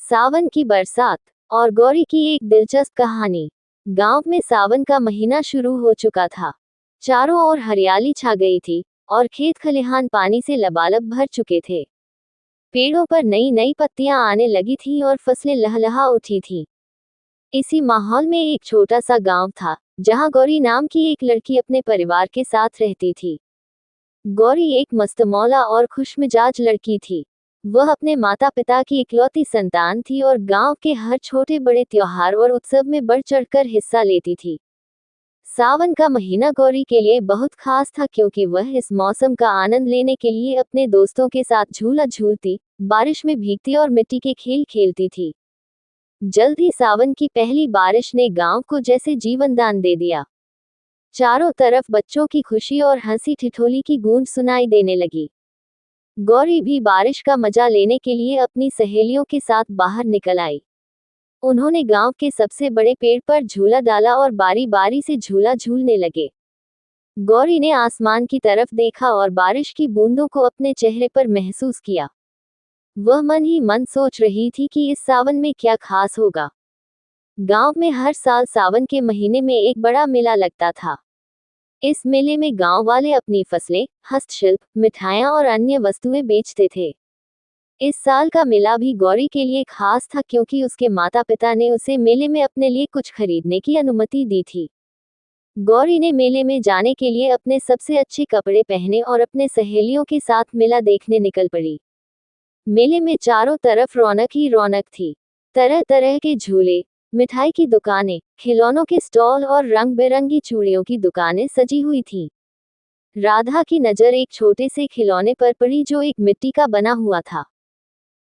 सावन की बरसात और गौरी की एक दिलचस्प कहानी। गांव में सावन का महीना शुरू हो चुका था। चारों ओर हरियाली छा गई थी और खेत खलिहान पानी से लबालब भर चुके थे। पेड़ों पर नई नई पत्तियां आने लगी थीं और फसलें लहलहा उठी थीं। इसी माहौल में एक छोटा सा गांव था, जहां गौरी नाम की एक लड़की अपने परिवार के साथ रहती थी। गौरी एक मस्तमौला और खुशमिजाज लड़की थी। वह अपने माता पिता की इकलौती संतान थी और गांव के हर छोटे बड़े त्योहार और उत्सव में बढ़ चढ़कर हिस्सा लेती थी। सावन का महीना गौरी के लिए बहुत खास था, क्योंकि वह इस मौसम का आनंद लेने के लिए अपने दोस्तों के साथ झूला झूलती, बारिश में भीगती और मिट्टी के खेल खेलती थी। जल्द ही सावन की पहली बारिश ने गांव को जैसे जीवनदान दे दिया। चारों तरफ बच्चों की खुशी और हंसी ठिठोली की गूंज सुनाई देने लगी। गौरी भी बारिश का मजा लेने के लिए अपनी सहेलियों के साथ बाहर निकल आई। उन्होंने गांव के सबसे बड़े पेड़ पर झूला डाला और बारी बारी से झूला झूलने लगे। गौरी ने आसमान की तरफ देखा और बारिश की बूंदों को अपने चेहरे पर महसूस किया। वह मन ही मन सोच रही थी कि इस सावन में क्या खास होगा। गांव में हर साल सावन के महीने में एक बड़ा मेला लगता था। इस मेले में गांव वाले अपनी फसलें, हस्तशिल्प, मिठाइयां और अन्य वस्तुएं बेचते थे। इस साल का मेला भी गौरी के लिए खास था, क्योंकि उसके माता पिता ने उसे मेले में अपने लिए कुछ खरीदने की अनुमति दी थी। गौरी ने मेले में जाने के लिए अपने सबसे अच्छे कपड़े पहने और अपने सहेलियों के साथ मेला देखने निकल पड़ी। मेले में चारों तरफ रौनक ही रौनक थी। तरह तरह के झूले, मिठाई की दुकानें, खिलौनों के स्टॉल और रंग बिरंगी चूड़ियों की दुकानें सजी हुई थीं। राधा की नजर एक छोटे से खिलौने पर पड़ी, जो एक मिट्टी का बना हुआ था।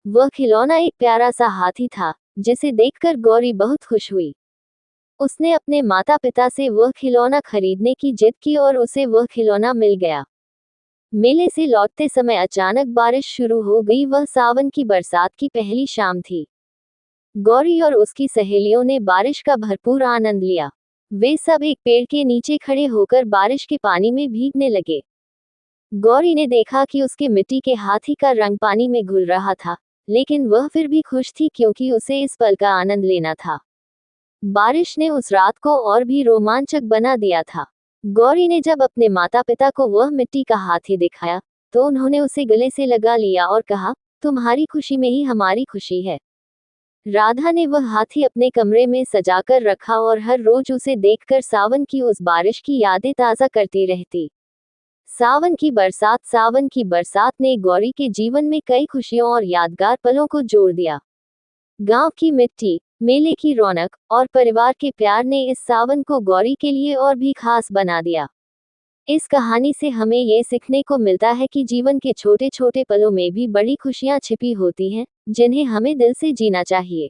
वह खिलौना एक प्यारा सा हाथी था, जिसे देखकर गौरी बहुत खुश हुई। उसने अपने माता पिता से वह खिलौना खरीदने की जिद की और उसे वह खिलौना मिल गया। मेले से लौटते समय अचानक बारिश शुरू हो गई। वह सावन की बरसात की पहली शाम थी। गौरी और उसकी सहेलियों ने बारिश का भरपूर आनंद लिया। वे सब एक पेड़ के नीचे खड़े होकर बारिश के पानी में भीगने लगे। गौरी ने देखा कि उसके मिट्टी के हाथी का रंग पानी में घुल रहा था, लेकिन वह फिर भी खुश थी, क्योंकि उसे इस पल का आनंद लेना था। बारिश ने उस रात को और भी रोमांचक बना दिया था। गौरी ने जब अपने माता पिता को वह मिट्टी का हाथी दिखाया, तो उन्होंने उसे गले से लगा लिया और कहा, तुम्हारी खुशी में ही हमारी खुशी है। राधा ने वह हाथी अपने कमरे में सजाकर रखा और हर रोज उसे देखकर सावन की उस बारिश की यादें ताज़ा करती रहती। सावन की बरसात ने गौरी के जीवन में कई खुशियों और यादगार पलों को जोड़ दिया। गांव की मिट्टी, मेले की रौनक और परिवार के प्यार ने इस सावन को गौरी के लिए और भी खास बना दिया। इस कहानी से हमें ये सीखने को मिलता है कि जीवन के छोटे छोटे पलों में भी बड़ी खुशियां छिपी होती हैं, जिन्हें हमें दिल से जीना चाहिए।